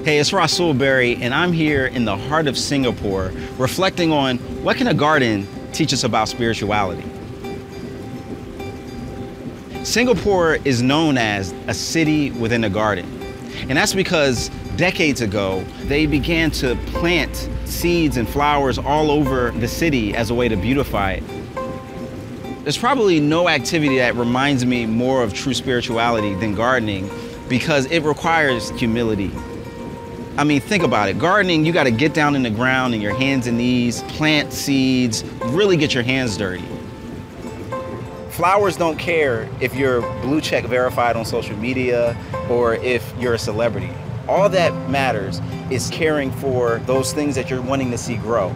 Hey, it's Rasool Berry, and I'm here in the heart of Singapore, reflecting on what can a garden teach us about spirituality. Singapore is known as a city within a garden, and that's because decades ago, they began to plant seeds and flowers all over the city as a way to beautify it. There's probably no activity that reminds me more of true spirituality than gardening, because it requires humility. I mean, think about it. Gardening, you got to get down in the ground on your hands and knees, plant seeds, really get your hands dirty. Flowers don't care if you're blue check verified on social media or if you're a celebrity. All that matters is caring for those things that you're wanting to see grow.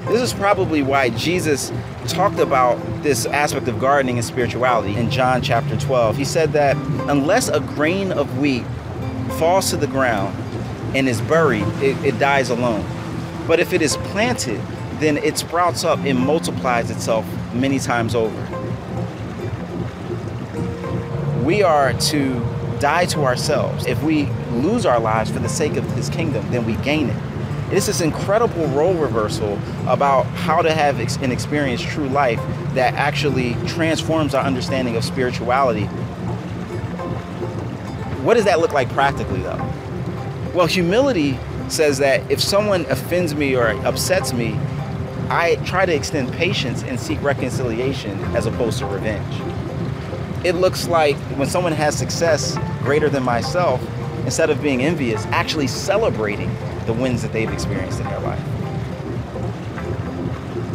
This is probably why Jesus talked about this aspect of gardening and spirituality in John chapter 12. He said that unless a grain of wheat falls to the ground and is buried, it dies alone. But if it is planted, then it sprouts up and multiplies itself many times over. We are to die to ourselves. If we lose our lives for the sake of His kingdom, then we gain it. It's this incredible role reversal about how to have and experience true life that actually transforms our understanding of spirituality. What does that look like practically, though? Well, humility says that if someone offends me or upsets me, I try to extend patience and seek reconciliation as opposed to revenge. It looks like when someone has success greater than myself, instead of being envious, actually celebrating the wins that they've experienced in their life.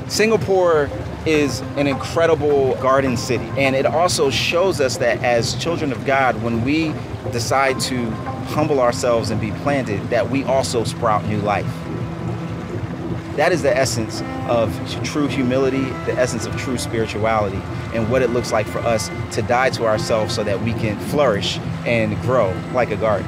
Singapore is an incredible garden city, and it also shows us that as children of God, when we decide to humble ourselves and be planted, that we also sprout new life. That is the essence of true humility, the essence of true spirituality, and what it looks like for us to die to ourselves so that we can flourish and grow like a garden.